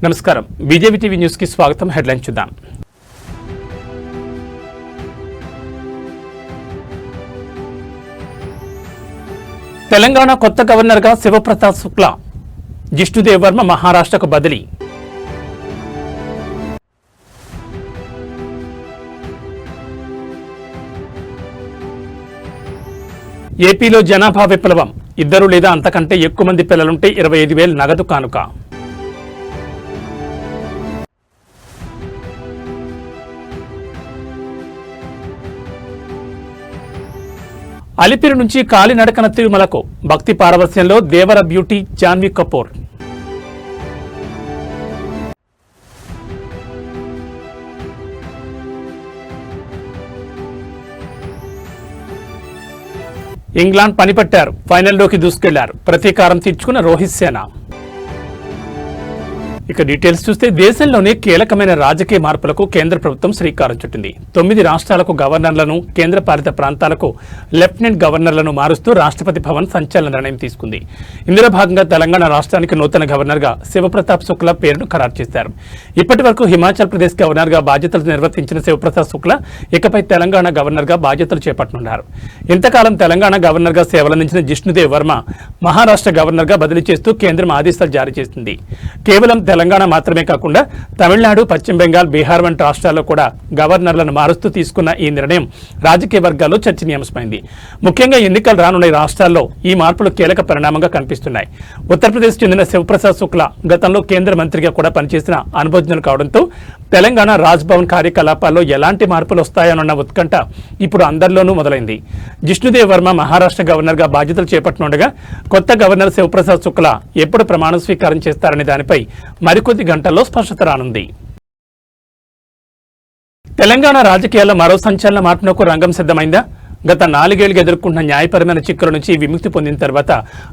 నమస్కారం BJP TV news కి స్వాగతం. హెడ్లైన్ చూద్దాం. తెలంగాణ కొత్త గవర్నర్ గా శివప్రతాప్ శుక్లా, జిష్ణుదేవ్ వర్మ మహారాష్ట్రకు బదిలీ. ఏపీలో జనాభా విప్లవం, ఇద్దరు లేదా అంతకంటే ఎక్కువ మంది పిల్లలుంటే 25,000 నగదు కానుక. అలిపిరి నుంచి కాలినడకన తిరుమలకు, భక్తి పారవస్యంలో దేవర బ్యూటీ జాన్వీ కపూర్. ఇంగ్లాండ్ పనిపట్టారు, ఫైనల్లోకి దూసుకెళ్లారు, ప్రతీకారం తీర్చుకున్న రోహిత్ సేన. ఇక డీటెయిల్స్ చూస్తే దేశంలోనే కీలకమైన రాజకీయ మార్పులకు కేంద్ర ప్రభుత్వం శ్రీకారం చుట్టింది. 9 రాష్ట్రాలకు గవర్నర్లను, కేంద్ర పాలిత ప్రాంతాలకు లెఫ్టినెంట్ గవర్నర్లను మారుస్తూ రాష్ట్రపతి భవన్ సంచలన నిర్ణయం తీసుకుంది. ఇందులో భాగంగా తెలంగాణ రాష్ట్రానికి నూతన గవర్నర్గా శివప్రతాప్ శుక్లా పేరును ఖరారు చేశారు. ఇప్పటి వరకు హిమాచల్ ప్రదేశ్ గవర్నర్గా బాధ్యతలు నిర్వర్తించిన శివప్రతాప్ శుక్లా ఇకపై తెలంగాణ గవర్నర్గా బాధ్యతలు చేపట్టనున్నారు. ఇంతకాలం తెలంగాణ గవర్నర్గా సేవలందించిన జిష్ణుదేవ్ వర్మ మహారాష్ట్ర గవర్నర్గా బదిలీ చేస్తూ కేంద్రం ఆదేశాలు జారీ చేసింది. కేవలం తెలంగాణ మాత్రమే కాకుండా తమిళనాడు, పశ్చిమ బెంగాల్, బీహార్ వంటి రాష్ట్రాల్లో కూడా గవర్నర్లను మారుస్తూ తీసుకున్న ఈ నిర్ణయం రాజకీయ వర్గాల్లో చర్చనీయాంశమైంది. ముఖ్యంగా ఎన్నికలు రానున్న రాష్ట్రాల్లో ఈ మార్పులు కీలక పరిణామంగా కనిపిస్తున్నాయి. ఉత్తరప్రదేశ్ చెందిన శివప్రసాద్ శుక్లా గతంలో కేంద్ర మంత్రిగా కూడా పనిచేసిన అనుభవజ్ఞులు కావడంతో తెలంగాణ రాజ్భవన్ కార్యకలాపాల్లో ఎలాంటి మార్పులు వస్తాయన్న ఉత్కంఠ ఇప్పుడు అందరిలోనూ మొదలైంది. జిష్ణుదేవ్ వర్మ మహారాష్ట్ర గవర్నర్గా బాధ్యతలు చేపట్టనుండగా కొత్త గవర్నర్ శివప్రసాద్ శుక్లా ఎప్పుడు ప్రమాణ స్వీకారం చేస్తారనే దానిపై మరికొద్ది గంటల్లో స్పష్టత రానుంది. తెలంగాణ రాజకీయాల్లో మరో సంచలన మార్పునకు రంగం సిద్ధమైందా? గత 4 ఏళ్లుగా ఎదుర్కొంటున్న న్యాయపరమైన చిక్కుల నుంచి విముక్తి పొందిన తర్వాత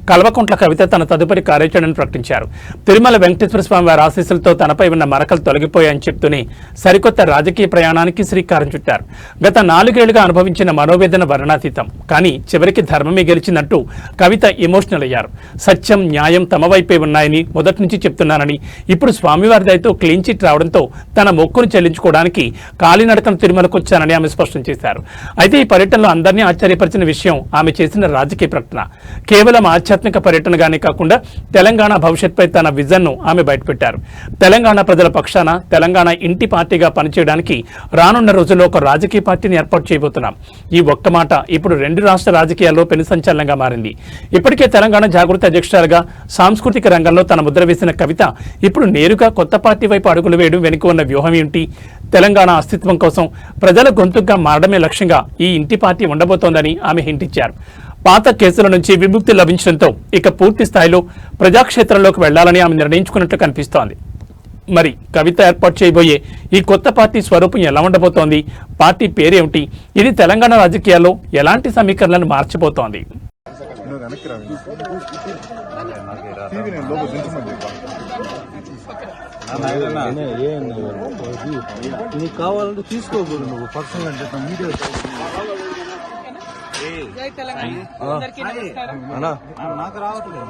కల్వకుంట్ల కవిత తన తదుపరి కార్యాచరణను ప్రకటించారు. తిరుమల వెంకటేశ్వర స్వామి వారి ఆశీస్సులతో తనపై ఉన్న మరకలు తొలగిపోయాయని చెప్తూనే సరికొత్త రాజకీయ ప్రయాణానికి శ్రీకారం చుట్టారు. గత 4 ఏళ్లుగా అనుభవించిన మనోవేదన వర్ణాతీతం, కానీ చివరికి ధర్మమే గెలిచినట్టు కవిత ఎమోషనల్ అయ్యారు. సత్యం, న్యాయం తమ వైపే ఉన్నాయని మొదటి నుంచి చెప్తున్నానని, ఇప్పుడు స్వామివారి దయతో క్లీన్ చిట్ రావడంతో తన మొక్కును చెల్లించుకోవడానికి కాలినడకన తిరుమలకు వచ్చానని ఆమె స్పష్టం చేశారు. అయితే ఈ పర్యటనలో అందరినీ ఆశ్చర్యపరిచిన విషయం ఆమె చేసిన రాజకీయ ప్రకటన. కేవలం ఆధ్యాత్మిక పర్యటనగానే కాకుండా తెలంగాణ భవిష్యత్పై తన విజన్ను ఆమె బయటపెట్టారు. తెలంగాణ ప్రజల పక్షాన తెలంగాణ ఇంటి పార్టీగా పనిచేయడానికి రానున్న రోజుల్లో ఒక రాజకీయ పార్టీని ఏర్పాటు చేయబోతున్నాం. ఈ ఒక్క మాట ఇప్పుడు 2 రాష్ట్ర రాజకీయాల్లో పెను సంచలనంగా మారింది. ఇప్పటికే తెలంగాణ జాగృతి అధ్యక్షురాలుగా సాంస్కృతిక రంగంలో తన ముద్ర వేసిన కవిత ఇప్పుడు నేరుగా కొత్త పార్టీ వైపు అడుగులు వేయడం వెనుక ఉన్న వ్యూహం ఏంటి? తెలంగాణ అస్తిత్వం కోసం ప్రజల గొంతుగా మారడమే లక్ష్యంగా ఈ ఇంటి పార్టీ ఉండబోతోందని ఆమె హింటిచ్చారు. పాత కేసుల నుంచి విముక్తి లభించడంతో ఇక పూర్తి స్థాయిలో ప్రజాక్షేత్రంలోకి వెళ్లాలని ఆమె నిర్ణయించుకున్నట్లు కనిపిస్తోంది. మరి కవిత ఏర్పాటు చేయబోయే ఈ కొత్త పార్టీ స్వరూపం ఎలా ఉండబోతోంది? పార్టీ పేరేమిటి? ఇది తెలంగాణ రాజకీయాల్లో ఎలాంటి సమీకరణలను మార్చిపోతోంది? నీకు కావాలంటే తీసుకోకూడదు, నువ్వు పర్సనల్ అంటే మీడియా. నాకు రావట్లేదు.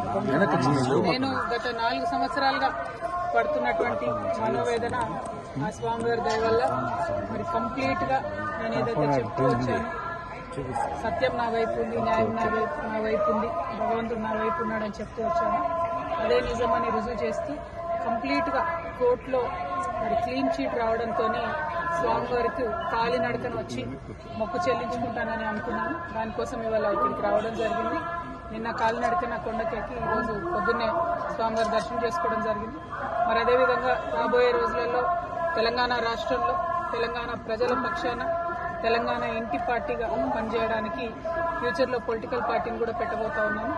నేను గత 4 సంవత్సరాలుగా పడుతున్నటువంటి మనోవేదన ఆ స్వామివారి దయ వల్ల మరి కంప్లీట్ గా నేను ఏదైతే చెప్తూ వచ్చాను, సత్యం నా వైపు ఉంది, న్యాయం నా వైపు ఉంది, భగవంతుడు నా వైపు ఉన్నాడని చెప్తూ వచ్చాను. అదే నిజమని రుజువు చేస్తూ కంప్లీట్ గా కోర్టులో మరి క్లీన్ చీట్ రావడంతో స్వామివారికి కాలినడకన వచ్చి మొక్కు చెల్లించుకుంటానని అనుకున్నాను. దానికోసం ఇవాళ ఇక్కడికి రావడం జరిగింది. నిన్న కాలినడకన కొండకెక్కి ఈరోజు పొద్దున్నే స్వామివారి దర్శనం చేసుకోవడం జరిగింది. మరి అదేవిధంగా రాబోయే రోజులలో తెలంగాణ రాష్ట్రంలో తెలంగాణ ప్రజల పక్షాన తెలంగాణ ఇంటి పార్టీగా పనిచేయడానికి ఫ్యూచర్లో పొలిటికల్ పార్టీని కూడా పెట్టబోతా ఉన్నాను.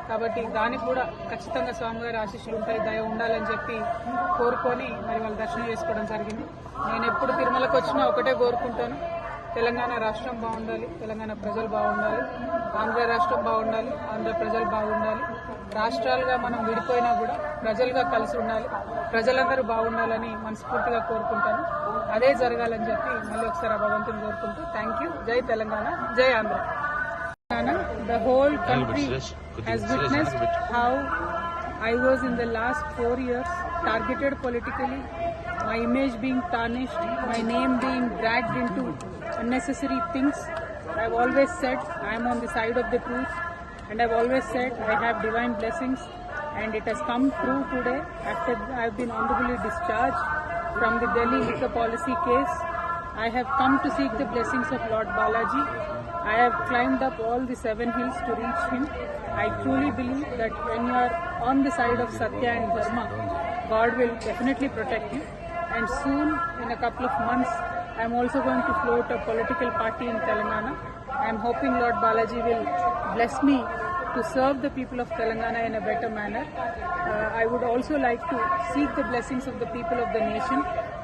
కాబట్టి దానికి కూడా ఖచ్చితంగా స్వామివారి ఆశీస్సులు ఉంటాయి, దయ ఉండాలని చెప్పి కోరుకొని మరి వాళ్ళు దర్శనం చేసుకోవడం జరిగింది. నేను ఎప్పుడు తిరుమలకు వచ్చినా ఒకటే కోరుకుంటాను, తెలంగాణ రాష్ట్రం బాగుండాలి, తెలంగాణ ప్రజలు బాగుండాలి, ఆంధ్ర రాష్ట్రం బాగుండాలి, ఆంధ్ర ప్రజలు బాగుండాలి. రాష్ట్రాలుగా మనం విడిపోయినా కూడా ప్రజలుగా కలిసి ఉండాలి, ప్రజలందరూ బాగుండాలని మనస్ఫూర్తిగా కోరుకుంటాను. అదే జరగాలని చెప్పి మళ్ళీ ఒకసారి ఆ భగవంతుని కోరుకుంటూ థ్యాంక్ యూ. జై తెలంగాణ, జై Andhra. The whole country has witnessed how I was in the last 4 years targeted politically, my image being tarnished, my name being dragged into unnecessary things. I've always said I am on the side of the truth, and I've always said I have divine blessings, and it has come true today after I've been honorably discharged from the Delhi liquor policy case. I have come to seek the blessings of Lord Balaji. I have climbed up all the 7 hills to reach him. I truly believe that when you are on the side of Satya and Dharma, God will definitely protect you. And soon, in a couple of months, I am also going to float a political party in Telangana. I am hoping Lord Balaji will bless me to serve the people of Telangana in a better manner. I would also like to seek the blessings of the people of the nation,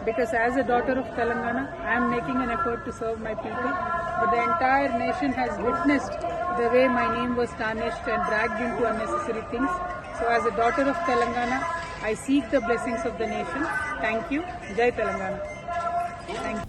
because as a daughter of Telangana, I am making an effort to serve my people. But the entire nation has witnessed the way my name was tarnished and dragged into unnecessary things. So as a daughter of Telangana, I seek the blessings of the nation. Thank you. Jai Telangana.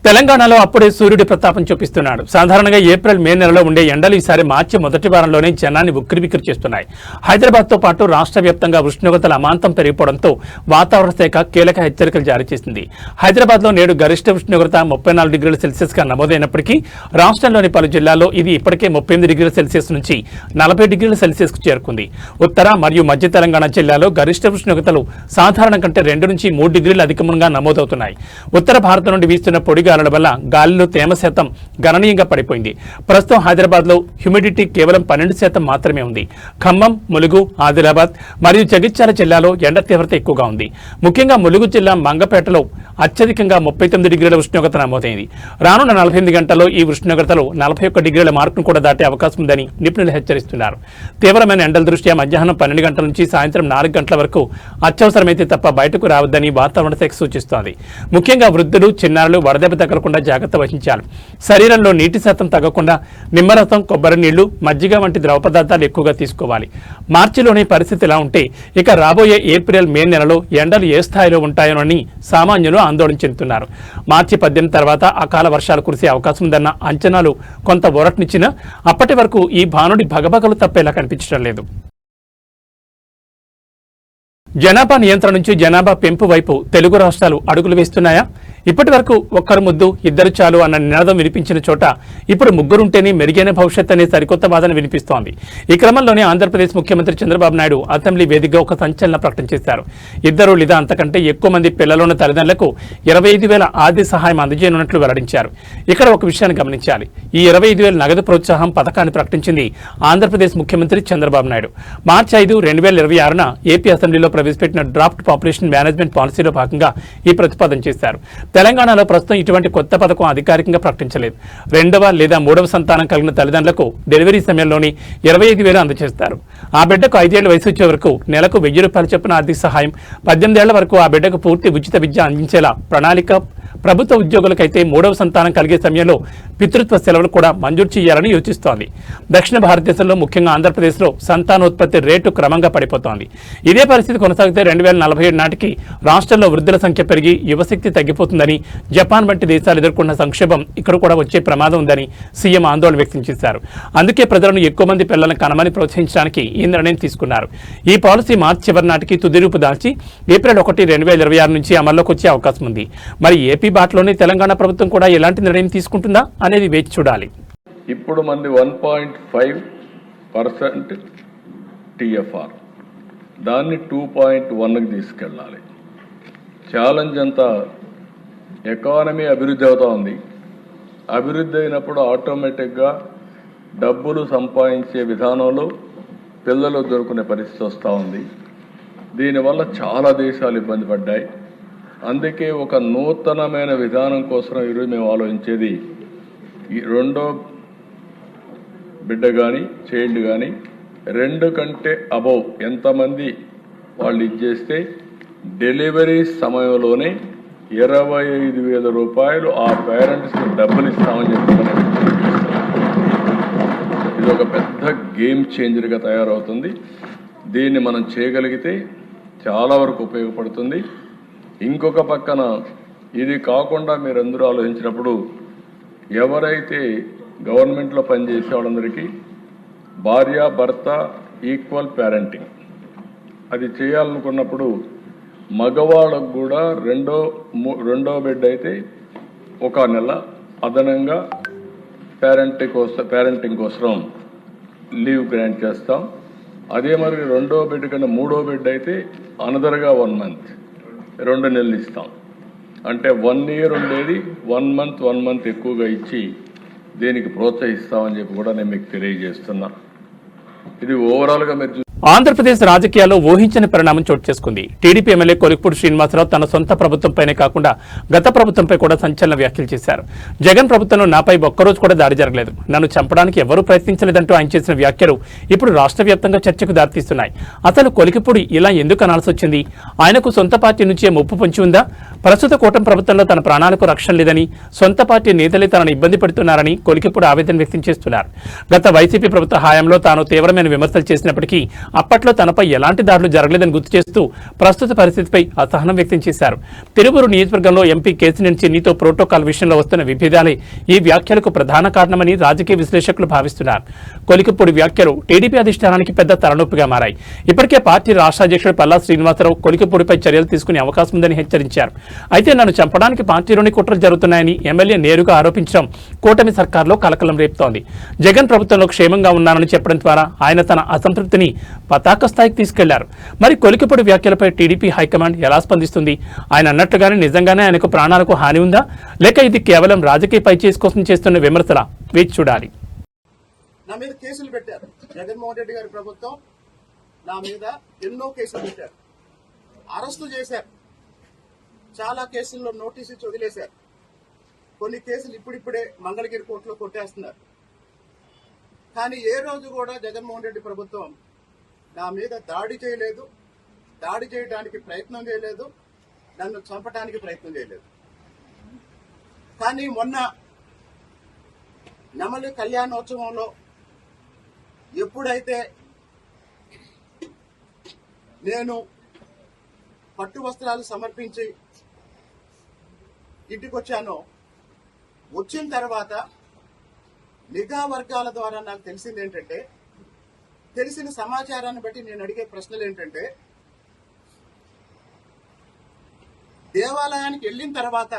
తెలంగాణలో అప్పుడే సూర్యుడి ప్రతాపం చూపిస్తున్నాడు. సాధారణంగా April May నెలలో ఉండే ఎండలు ఈసారి మార్చి మొదటి వారంలోనే జనాన్ని ఉక్కిరిబిక్కిరి చేస్తున్నాయి. హైదరాబాద్తో పాటు రాష్ట్ర వ్యాప్తంగా ఉష్ణోగ్రతలు అమాంతం పెరిగిపోవడంతో వాతావరణ శాఖ కీలక హెచ్చరికలు జారీ చేసింది. హైదరాబాద్లో నేడు గరిష్ట ఉష్ణోగ్రత 34 డిగ్రీల సెల్సియస్గా నమోదైనప్పటికీ రాష్ట్రంలోని పలు జిల్లాల్లో ఇది ఇప్పటికే 38 డిగ్రీల సెల్సియస్ నుంచి 40 డిగ్రీల సెల్సియస్కు చేరుకుంది. ఉత్తర మరియు మధ్య తెలంగాణ జిల్లాలో గరిష్ట ఉష్ణోగ్రతలు సాధారణం కంటే 2 నుంచి 3 డిగ్రీలు అధికంగా నమోదవుతున్నాయి. ఉత్తర భారత నుండి వీస్తున్న పొడిగాలుల వల్ల గాలిలో తేమ శాతం గణనీయంగా పడిపోయింది. ప్రస్తుతం హైదరాబాద్లో హ్యూమిడిటీ కేవలం 12% మాత్రమే ఉంది. ఖమ్మం, ములుగు, ఆదిలాబాద్ మరియు జగిత్యాల జిల్లాలో ఎండ తీవ్రత ఎక్కువగా ఉంది. ముఖ్యంగా ములుగు జిల్లా మంగపేటలో అత్యధికంగా 39 డిగ్రీల ఉష్ణోగ్రత నమోదైంది. రానున్న 48 గంటల్లో ఈ ఉష్ణోగ్రతలు 41 డిగ్రీల మార్కును కూడా దాటే అవకాశం ఉందని నిపుణులు హెచ్చరిస్తున్నారు. తీవ్రమైన ఎండల దృష్ట్యా మధ్యాహ్నం 12 గంటల నుంచి సాయంత్రం 4 గంటల వరకు అత్యవసరమైతే తప్ప బయటకు రావద్దని వాతావరణ శాఖ సూచిస్తోంది. ముఖ్యంగా వృద్ధులు, చిన్నారులు వడదెబ్బ తగలకుండా జాగ్రత్త వహించాలి. శరీరంలో నీటి శాతం తగ్గకుండా నిమ్మరసం, కొబ్బరి నీళ్లు, మజ్జిగ వంటి ద్రవ పదార్థాలు ఎక్కువగా తీసుకోవాలి. మార్చిలోని పరిస్థితి ఇలా ఉంటే ఇక రాబోయే ఏప్రిల్ మే నెలలో ఎండలు ఏ స్థాయిలో ఉంటాయోనని సామాన్యులు ఆందోళన చెందుతున్నారు. మార్చి 18 తర్వాత అకాల వర్షాలు కురిసే అవకాశం ఉందన్న అంచనాలు కొంత ఊరటనిచ్చినా అప్పటి వరకు ఈ భానుడి భగభగలు తప్పేలా కనిపించడం లేదు. జనాభా నియంత్రణ నుంచి జనాభా పెంపు వైపు తెలుగు రాష్ట్రాలు అడుగులు వేస్తున్నాయా? ఇప్పటి వరకు ఒక్కరు ముద్దు, ఇద్దరు చాలు అన్న నినాదం వినిపించిన చోట ఇప్పుడు ముగ్గురుంటేనే మెరుగైన భవిష్యత్ అనే సరికొత్త వాదన వినిపిస్తోంది. ఈ క్రమంలోనే ఆంధ్రప్రదేశ్ ముఖ్యమంత్రి చంద్రబాబు నాయుడు అసెంబ్లీ వేదికగా ఒక సంచలన ప్రకటన చేశారు. 2 లేదా అంతకంటే ఎక్కువ మంది పిల్లలున్న తల్లిదండ్రులకు 25,000 ఆర్థిక సహాయం అందజేయనున్నట్లు వెల్లడించారు. ఇక్కడ ఒక విషయాన్ని గమనించాలి. ఈ 25,000 నగదు ప్రోత్సాహం పథకాన్ని ప్రకటించింది ఆంధ్రప్రదేశ్ ముఖ్యమంత్రి చంద్రబాబు నాయుడు. మార్చి 5, 2026న ఏపీ అసెంబ్లీలో ప్రవేశపెట్టిన డ్రాఫ్ట్ పాపులేషన్ మేనేజ్మెంట్ పాలసీలో భాగంగా ఈ ప్రతిపాదన చేశారు. తెలంగాణలో ప్రస్తుతం ఇటువంటి కొత్త పథకం అధికారికంగా ప్రకటించలేదు. 2వ లేదా 3వ సంతానం కలిగిన తల్లిదండ్రులకు డెలివరీ సమయంలోని 25,000 అందజేస్తారు. ఆ బిడ్డకు 5 ఏళ్ల వయసు వచ్చే వరకు నెలకు ₹1,000 చొప్పున ఆర్థిక సహాయం, 18 ఏళ్ల వరకు ఆ బిడ్డకు పూర్తి ఉచిత విద్య అందించేలా ప్రణాళిక, ప్రభుత్వ ఉద్యోగులకైతే 3వ సంతానం కలిగే సమయంలో పితృత్వ సెలవులు కూడా మంజూరు చేయాలని యోచిస్తోంది. దక్షిణ భారతదేశంలో ముఖ్యంగా ఆంధ్రప్రదేశ్లో సంతానోత్పత్తి రేటు క్రమంగా పడిపోతోంది. ఇదే పరిస్థితి కొనసాగితే 2047 నాటికి రాష్ట్రంలో వృద్ధుల సంఖ్య పెరిగి యువశక్తి తగ్గిపోతుందని, జపాన్ వంటి దేశాలు ఎదుర్కొన్న సంక్షోభం ఇక్కడ కూడా వచ్చే ప్రమాదం ఉందని సీఎం ఆందోళన వ్యక్తం చేశారు. అందుకే ప్రజలను ఎక్కువ మంది పిల్లలను కనమని ప్రోత్సహించడానికి ఈ నిర్ణయం తీసుకున్నారు. ఈ పాలసీ మార్చి చివరి నాటికి తుది రూపు దాల్చి ఏప్రిల్ 1, 2026 నుంచి అమల్లోకి వచ్చే అవకాశం ఉంది. మరి ఏపీ బాటలోనే తెలంగాణ ప్రభుత్వం కూడా ఎలాంటి నిర్ణయం తీసుకుంటుందా అనేది వేచి చూడాలి. ఇప్పుడు మంది 1.5% TFR, దాన్ని 2.1కి తీసుకెళ్ళాలి. ఛాలెంజ్ అంతా ఎకానమీ అభివృద్ధి అవుతా ఉంది. అభివృద్ధి అయినప్పుడు ఆటోమేటిక్గా డబ్బులు సంపాదించే విధానంలో పిల్లలు దొరుకునే పరిస్థితి వస్తూ ఉంది. దీనివల్ల చాలా దేశాలు ఇబ్బంది పడ్డాయి. అందుకే ఒక నూతనమైన విధానం కోసం ఈరోజు మేము ఆలోచించేది, ఈ 2వ బిడ్డ కానీ చైల్డ్ కానీ 2 కంటే అబౌవ్ ఎంతమంది వాళ్ళు ఇచ్చేస్తే డెలివరీ సమయంలోనే ₹25,000 ఆ పేరెంట్స్కి డబ్బులు ఇస్తామని చెప్తున్నారు. ఇది ఒక పెద్ద గేమ్ చేంజర్గా తయారవుతుంది. దీన్ని మనం చేయగలిగితే చాలా వరకు ఉపయోగపడుతుంది. ఇంకొక పక్కన ఇది కాకుండా మీరందరూ ఆలోచించినప్పుడు ఎవరైతే గవర్నమెంట్లో పనిచేసే వాళ్ళందరికీ భార్య భర్త ఈక్వల్ పేరెంటింగ్ అది చేయాలనుకున్నప్పుడు మగవాళ్ళకు కూడా రెండో బిడ్డ అయితే 1 నెల అదనంగా పేరెంటింగ్ కోసం లీవ్ గ్రాంట్ చేస్తాం. అదే మరి 2వ బిడ్డ కన్నా 3వ బిడ్డ అయితే అనదర్గా 1 మంత్ 2 నెలలు ఇస్తాం. అంటే 1 ఇయర్ ఉండేది 1 మంత్ ఎక్కువగా ఇచ్చి దీనికి ప్రోత్సహిస్తామని చెప్పి కూడా నేను మీకు తెలియజేస్తున్నా. ఇది ఓవరాల్గా మీరు ఆంధ్రప్రదేశ్ రాజకీయాల్లో ఊహించని పరిణామం చోటు చేసుకుంది. టీడీపీ ఎమ్మెల్యే కొలిక్పూడి శ్రీనివాసరావు తన సొంత ప్రభుత్వంపైనే కాకుండా గత ప్రభుత్వంపై కూడా సంచలన వ్యాఖ్యలు చేశారు. జగన్ ప్రభుత్వంలో నాపై ఒక్కరోజు కూడా దాడి జరగలేదు, నన్ను చంపడానికి ఎవరూ ప్రయత్నించలేదంటూ ఆయన చేసిన వ్యాఖ్యలు ఇప్పుడు రాష్ట్ర వ్యాప్తంగా చర్చకు దారితీస్తున్నాయి. అసలు కొలిక్పూడి ఇలా ఎందుకు అనాల్సి వచ్చింది? ఆయనకు సొంత పార్టీ నుంచే ముప్పు పొంచి ఉందా? ప్రస్తుత కూటమి ప్రభుత్వంలో తన ప్రాణాలకు రక్షణ లేదని, సొంత పార్టీ నేతలే తనను ఇబ్బంది పెడుతున్నారని కొలిక్పూడి ఆవేదన వ్యక్తం చేస్తున్నారు. గత వైసీపీ ప్రభుత్వ హయాంలో తాను తీవ్రమైన విమర్శలు చేసినప్పటికీ అప్పట్లో తనపై ఎలాంటి దాడులు జరగలేదని గుర్తు చేస్తూ ప్రస్తుత పరిస్థితిపై అసహనం వ్యక్తం చేశారు. తిరువూరు నియోజకవర్గంలో ఎంపీ కేసినేని చిన్నితో ప్రోటోకాల్ విషయంలో వస్తున్న విభేదాలే ఈ వ్యాఖ్యలకు ప్రధాన కారణమని రాజకీయ విశ్లేషకులు భావిస్తున్నారు. కొలిక్పూడి వ్యాఖ్యలు టీడీపీ అధిష్టానానికి పెద్ద తలనొప్పిగా మారాయి. ఇప్పటికే పార్టీ రాష్ట్ర అధ్యక్షుడు పల్లా శ్రీనివాసరావు కొలిక్పూడిపై చర్యలు తీసుకునే అవకాశం ఉందని హెచ్చరించారు. అయితే నన్ను చంపడానికి పార్టీలోని కుట్రలు జరుగుతున్నాయని ఎమ్మెల్యే నేరుగా ఆరోపించడం కూటమి సర్కార్లో కలకలం రేపుతోంది. జగన్ ప్రభుత్వంలో క్షేమంగా ఉన్నానని చెప్పడం ద్వారా ఆయన తన అసంతృప్తిని పతాక స్థాయికి తీసుకెళ్లారు. మరి కొలిక్పూడి వ్యాఖ్యలపై టీడీపీ హైకమాండ్ ఎలా స్పందిస్తుంది? ఆయన అన్నట్టుగానే నిజంగానే ఆయనకు ప్రాణాలకు హాని ఉందా, లేక ఇది కేవలం రాజకీయ పైచేసి కోసం చేస్తున్న విమర్శల? వేచి చూడాలి. నా మీద కేసులు పెట్టారు. జగన్మోహన్ రెడ్డి గారి ప్రభుత్వం నా మీద ఎన్నో కేసులు పెట్టారు, అరెస్టు చేశారు, చాలా కేసుల్లో నోటీసు ఇచ్చి వదిలేశారు. కొన్ని కేసులు ఇప్పుడిప్పుడే మంగళగిరి కోర్టులో కొట్టేస్తున్నారు. కానీ ఏ రోజు కూడా జగన్మోహన్ రెడ్డి ప్రభుత్వం నా మీద దాడి చేయలేదు, దాడి చేయడానికి ప్రయత్నం చేయలేదు, నన్ను చంపడానికి ప్రయత్నం చేయలేదు. కానీ మొన్న నెమలి కళ్యాణోత్సవంలో ఎప్పుడైతే నేను పట్టు వస్త్రాలు సమర్పించి ఇంటికి వచ్చానో, వచ్చిన తర్వాత నిఘా వర్గాల ద్వారా నాకు తెలిసింది ఏంటంటే, తెలిసిన సమాచారాన్ని బట్టి నేను అడిగే ప్రశ్నలు ఏంటంటే, దేవాలయానికి వెళ్ళిన తర్వాత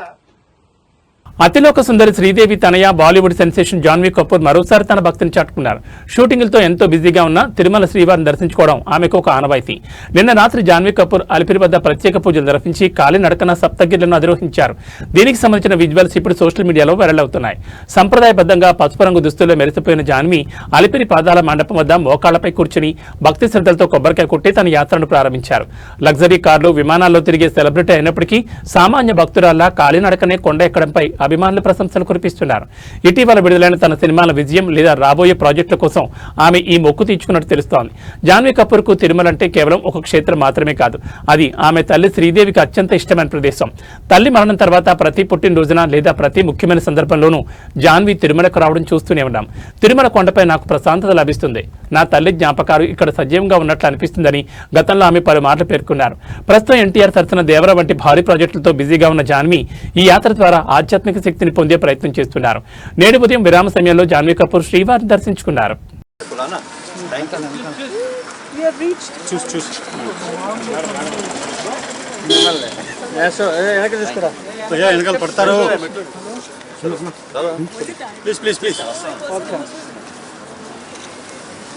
అతిలోక సుందరి శ్రీదేవి తనయ బాలీవుడ్ సెన్సేషన్ జాన్వీ కపూర్ మరోసారి తన భక్తిని చాటుకున్నారు. షూటింగులతో ఎంతో బిజీగా ఉన్న తిరుమల శ్రీవారిని దర్శించుకోవడం ఆమెకు ఒక ఆనవాయితీ. నిన్న రాత్రి జాన్వీ కపూర్ అలిపిరి వద్ద ప్రత్యేక పూజలు నిర్వహించి కాలినడకన సప్తగిరులను అధిరోహించారు. దీనికి సంబంధించిన విజువల్స్ ఇప్పుడు సోషల్ మీడియాలో వైరల్ అవుతున్నాయి. సంప్రదాయబద్ధంగా పసుపు రంగు దుస్తుల్లో మెరిసిపోయిన జాన్వీ అలిపిరి పాదాల మండపం వద్ద మోకాళ్లపై కూర్చుని భక్తి శ్రద్ధలతో కొబ్బరికాయ కొట్టి తన యాత్రను ప్రారంభించారు. లగ్జరీ కార్లు, విమానాల్లో తిరిగే సెలబ్రిటీ అయినప్పటికీ సామాన్య భక్తురాల్లా కాలినడకనే కొండ ఎక్కడంపై అభిమానులు ప్రశంసలు కురిపిస్తున్నారు. ఇటీవల విడుదలైన తన సినిమాల విజయం లేదా రాబోయే ప్రాజెక్టుల కోసం ఆమె ఈ మొక్కు తీర్చుకున్నట్టు తెలుస్తోంది. జాన్వీ కపూర్ కు తిరుమల అంటే కేవలం ఒక క్షేత్రం మాత్రమే కాదు, అది ఆమె తల్లి శ్రీదేవికి అత్యంత ఇష్టమైన ప్రదేశం. తల్లి మరణం తర్వాత ప్రతి పుట్టినరోజున లేదా ప్రతి ముఖ్యమైన సందర్భంలోనూ జాన్వీ తిరుమలకు రావడం చూస్తూనే ఉన్నాం. తిరుమల కొండపై నాకు ప్రశాంతత లభిస్తుంది, నా తల్లి జ్ఞాపకాలు ఇక్కడ సజీవంగా ఉన్నట్లు అనిపిస్తుందని గతంలో ఆమె పలుమార్లు పేర్కొన్నారు. ప్రస్తుతం ఎన్టీఆర్ సరసన దేవర వంటి భారీ ప్రాజెక్టులతో బిజీగా ఉన్న జాన్వీ ఈ యాత్ర ద్వారా ఆధ్యాత్మిక శక్తిని పొందే ప్రయత్నం చేస్తున్నారు. నేడు ఉదయం విరామ సమయంలో జాన్వీ కపూర్ శ్రీవారిని దర్శించుకున్నారు.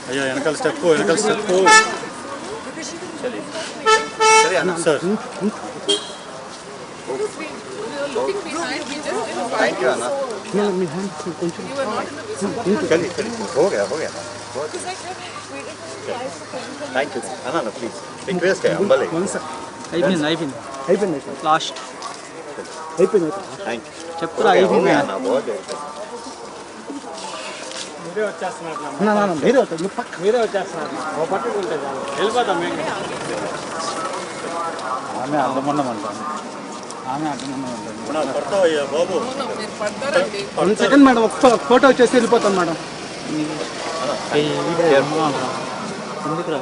అయ్యో వెనకాల స్టెప్ సార్. थैंक यू अन्ना. हो गया thank you Anna please request है अंबले అయిపోయింది లాస్ట్ అయిపోయింది. థ్యాంక్ యూ చెప్తున్నా అయిపోయింది అన్న. మీరే వచ్చేస్తున్నారు, మీరే వచ్చేస్తున్నారు. ఓ పట్టుకుంటే వెళ్ళిపోతాం మేము. ఆమె అర్థమన్నమంటాను, ఆమె అర్థమన్నమంటాను. బాబు 1 సెకండ్ మేడం, ఒక ఫోటో వచ్చేసి వెళ్ళిపోతాం మేడం. ఎందుకు రా